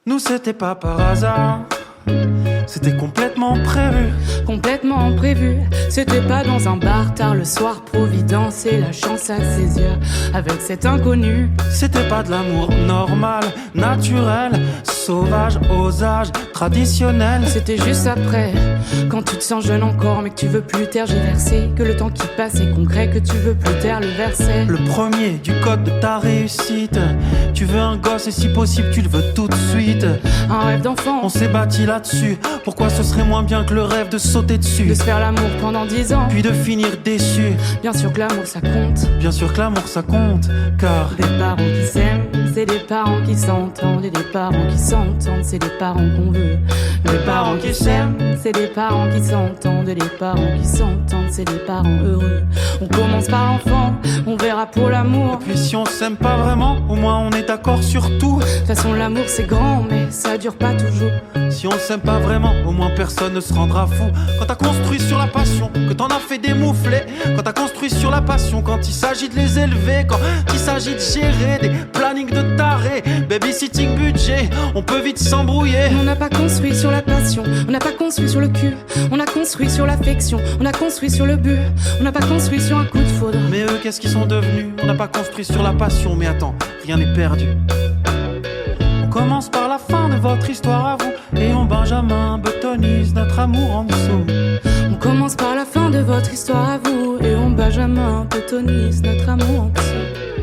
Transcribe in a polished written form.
Nous c'était pas par hasard, c'était complètement prévu. Complètement prévu, c'était pas dans un bar tard le soir. Providence et la chance à ses yeux avec cet inconnu. C'était pas de l'amour normal, naturel, sauvage, aux âges traditionnels. C'était juste après, quand tu te sens jeune encore mais que tu veux plus tergiverser, que le temps qui passe est concret, que tu veux plus taire le verset. Le premier du code de ta réussite. Tu veux un gosse et si possible tu le veux tout de suite. Un rêve d'enfant, On s'est bâti là-dessus. Pourquoi ce serait moins bien que le rêve de sauter dessus, de se faire l'amour pendant 10 ans. puis de finir déçu? Bien sûr que l'amour ça compte. Bien sûr que l'amour ça compte, car Des parents qui s'aiment, c'est des parents qui s'entendent. Et des parents qui s'entendent, c'est des parents qu'on veut. Des parents qui s'aiment, c'est des parents qui s'entendent. Et des parents qui s'entendent, c'est des parents heureux. On commence par l'enfant, on verra pour l'amour. puis si on s'aime pas vraiment, au moins on est d'accord sur tout. De toute façon l'amour c'est grand mais ça dure pas toujours. Si on s'aime pas vraiment, au moins personne ne se rendra fou. Quand t'as construit sur la passion, que t'en as fait des mouflets. Quand t'as construit sur la passion, quand il s'agit de les élever. Quand il s'agit de gérer des plannings de tarés. Babysitting budget, on peut vite s'embrouiller. On n'a pas construit sur la passion, on n'a pas construit sur le cul. On a construit sur l'affection, on a construit sur le but. On n'a pas construit sur un coup de foudre. Mais eux, qu'est-ce qu'ils sont devenus? On n'a pas construit sur la passion, mais attends, rien n'est perdu. On commence par la fin de votre histoire à vous. Et on Benjamin bétonise notre amour en dessous. On commence par la fin de votre histoire à vous. Et on Benjamin bétonise notre amour en dessous.